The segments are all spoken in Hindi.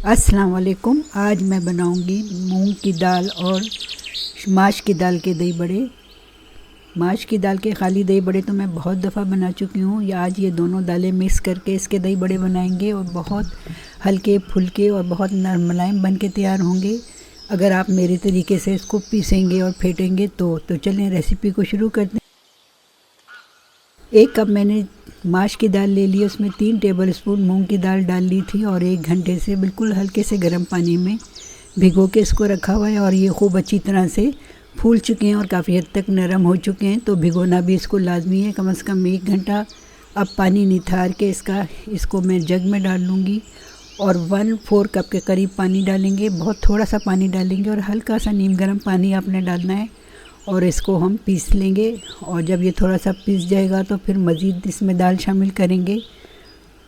अस्सलाम वालेकुम। आज मैं बनाऊंगी मूंग की दाल और माश की दाल के दही बड़े। माश की दाल के खाली दही बड़े तो मैं बहुत दफ़ा बना चुकी हूँ। या आज ये दोनों दालें मिक्स करके इसके दही बड़े बनाएंगे और बहुत हल्के फुल्के और बहुत नरम मुलायम बन के तैयार होंगे अगर आप मेरे तरीके से इसको पीसेंगे और फेंटेंगे तो चलें रेसिपी को शुरू करते हैं। 1 कप मैंने माश की दाल ले ली, उसमें 3 टेबलस्पून मूंग की दाल डाल ली थी और 1 घंटे से बिल्कुल हल्के से गर्म पानी में भिगो के इसको रखा हुआ है। और ये खूब अच्छी तरह से फूल चुके हैं और काफ़ी हद तक नरम हो चुके हैं, तो भिगोना भी इसको लाजमी है, कम से कम 1 घंटा। अब पानी निथार के इसको मैं जग में डाल लूँगी और 1/4 कप के करीब पानी डालेंगे। बहुत थोड़ा सा पानी डालेंगे और हल्का सा नीम गर्म पानी आपने डालना है और इसको हम पीस लेंगे। और जब ये थोड़ा सा पीस जाएगा तो फिर मज़ीद इसमें दाल शामिल करेंगे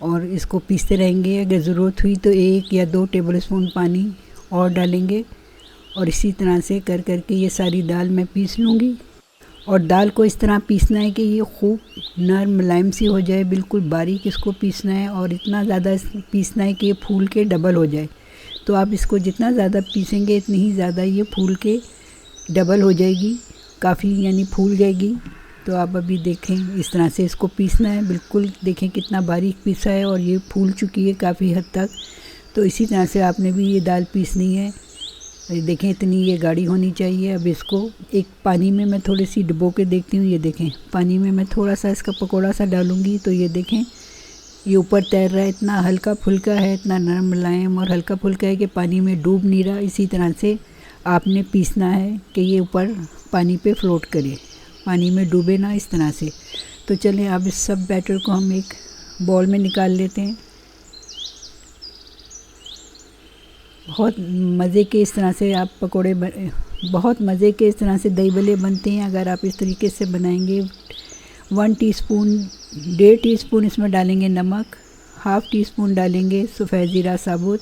और इसको पीसते रहेंगे। अगर ज़रूरत हुई तो 1 या 2 टेबलस्पून पानी और डालेंगे और इसी तरह से कर करके ये सारी दाल मैं पीस लूँगी। और दाल को इस तरह पीसना है कि ये खूब नरम मुलायम सी हो जाए, बिल्कुल बारीक इसको पीसना है और इतना ज़्यादा पीसना है कि ये फूल के डबल हो जाए। तो आप इसको जितना ज़्यादा पीसेंगे इतनी ही ज़्यादा ये फूल के डबल हो जाएगी, काफ़ी यानी फूल जाएगी। तो आप अभी देखें इस तरह से इसको पीसना है, बिल्कुल देखें कितना बारीक पीसा है और ये फूल चुकी है काफ़ी हद तक। तो इसी तरह से आपने भी ये दाल पीसनी है। देखें इतनी ये गाढ़ी होनी चाहिए। अब इसको एक पानी में मैं थोड़ी सी डुबो के देखती हूँ। ये देखें पानी में मैं थोड़ा सा इसका पकौड़ा सा डालूँगी तो ये देखें ये ऊपर तैर रहा है, इतना हल्का फुल्का है, इतना नरम मुलायम और हल्का फुल्का है कि पानी में डूब नहीं रहा। इसी तरह से आपने पीसना है कि ये ऊपर पानी पे फ्लोट करे, पानी में डूबे ना, इस तरह से। तो चलें अब इस सब बैटर को हम एक बॉल में निकाल लेते हैं। बहुत मज़े के इस तरह से आप बहुत मज़े के इस तरह से दही बल्ले बनते हैं अगर आप इस तरीके से बनाएंगे। 1 टीस्पून 1.5 टीस्पून इसमें डालेंगे नमक, 1/2 टीस्पून डालेंगे सफ़ेद ज़ीरा साबुत,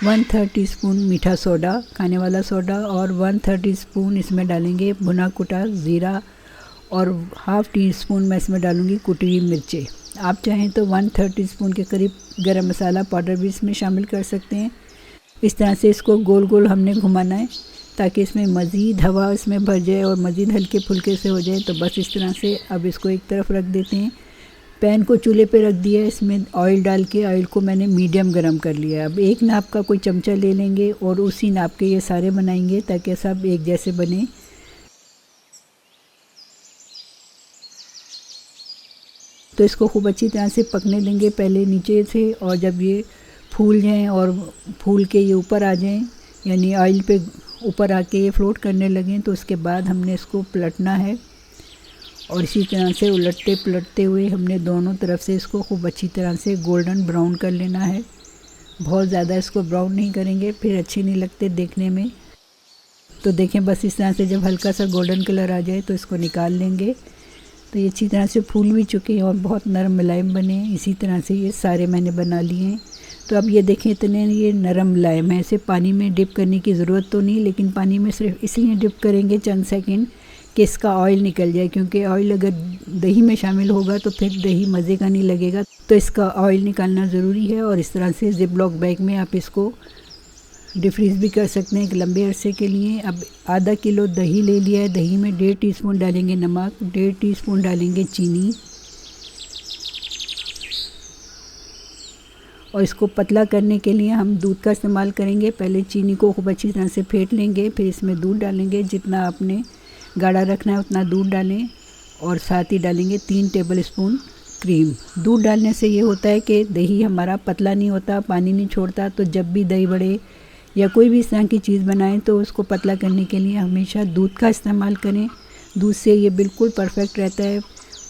1/3 टीस्पून मीठा सोडा, खाने वाला सोडा, और 1/3 टीस्पून इसमें डालेंगे भुना कुटा ज़ीरा और 1/2 टीस्पून मैं इसमें डालूँगी कुटी हुई मिर्चें। आप चाहें तो 1/3 टीस्पून के करीब गरम मसाला पाउडर भी इसमें शामिल कर सकते हैं। इस तरह से इसको गोल गोल हमने घुमाना है ताकि इसमें मज़ीद हवा इसमें भर जाए और मज़ीद हल्के फुल्के से हो जाए। तो बस इस तरह से अब इसको एक तरफ रख देते हैं। पैन को चूल्हे पे रख दिया है, इसमें ऑयल डाल के ऑयल को मैंने मीडियम गरम कर लिया है। अब एक नाप का कोई चमचा ले लेंगे और उसी नाप के ये सारे बनाएंगे ताकि सब एक जैसे बने। तो इसको खूब अच्छी तरह से पकने देंगे पहले नीचे से, और जब ये फूल जाएं और फूल के ये ऊपर आ जाएं यानी ऑयल पे ऊपर आके ये फ्लोट करने लगें तो उसके बाद हमने इसको पलटना है। और इसी तरह से उलटते पलटते हुए हमने दोनों तरफ से इसको खूब अच्छी तरह से गोल्डन ब्राउन कर लेना है। बहुत ज़्यादा इसको ब्राउन नहीं करेंगे, फिर अच्छे नहीं लगते देखने में। तो देखें बस इस तरह से जब हल्का सा गोल्डन कलर आ जाए तो इसको निकाल लेंगे। तो ये अच्छी तरह से फूल भी चुके हैं और बहुत नरम मुलायम बने हैं। इसी तरह से ये सारे मैंने बना लिए हैं। तो अब ये देखें इतने ये नरम मुलायम है, ऐसे पानी में डिप करने की ज़रूरत तो नहीं, लेकिन पानी में सिर्फ इसलिए डिप करेंगे चंद सेकंड कि इसका ऑयल निकल जाए, क्योंकि ऑयल अगर दही में शामिल होगा तो फिर दही मज़े का नहीं लगेगा। तो इसका ऑयल निकालना ज़रूरी है। और इस तरह से ज़िप लॉक बैग में आप इसको डिफ्रीज़ भी कर सकते हैं एक लंबे अरसे के लिए। अब आधा किलो दही ले लिया है, दही में 1.5 टीस्पून डालेंगे नमक, 1.5 टीस्पून डालेंगे चीनी और इसको पतला करने के लिए हम दूध का इस्तेमाल करेंगे। पहले चीनी को खूब अच्छी तरह से फेंट लेंगे, फिर इसमें दूध डालेंगे। जितना आपने गाढ़ा रखना है उतना दूध डालें और साथ ही डालेंगे 3 टेबलस्पून क्रीम। दूध डालने से ये होता है कि दही हमारा पतला नहीं होता, पानी नहीं छोड़ता। तो जब भी दही बड़े या कोई भी इस तरह की चीज़ बनाएं तो उसको पतला करने के लिए हमेशा दूध का इस्तेमाल करें। दूध से ये बिल्कुल परफेक्ट रहता है।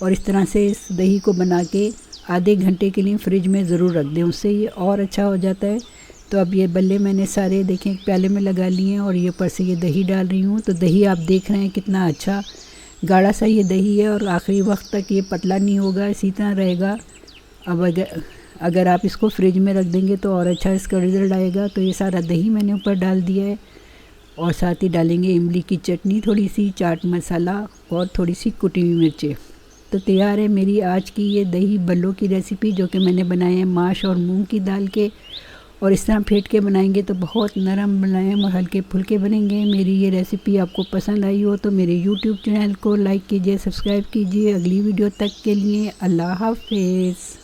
और इस तरह से इस दही को बना के आधे घंटे के लिए फ्रिज में ज़रूर रख दें, उससे ये और अच्छा हो जाता है। तो अब ये बल्ले मैंने सारे देखें एक प्याले में लगा लिए हैं और ये ऊपर से ये दही डाल रही हूँ। तो दही आप देख रहे हैं कितना अच्छा गाढ़ा सा ये दही है और आखिरी वक्त तक ये पतला नहीं होगा, इसी तरह रहेगा। अब अगर आप इसको फ्रिज में रख देंगे तो और अच्छा इसका रिज़ल्ट आएगा। तो ये सारा दही मैंने ऊपर डाल दिया है और साथ ही डालेंगे इमली की चटनी, थोड़ी सी चाट मसाला और थोड़ी सी कुटी हुई मिर्चें। तो तैयार है मेरी आज की ये दही बल्लों की रेसिपी, जो कि मैंने बनाए हैं माश और मूंग की दाल के। और इस तरह फेंट के बनाएंगे तो बहुत नरम मुलायम और हल्के फुल्के बनेंगे। मेरी ये रेसिपी आपको पसंद आई हो तो मेरे यूट्यूब चैनल को लाइक कीजिए, सब्सक्राइब कीजिए। अगली वीडियो तक के लिए अल्लाह हाफिज़।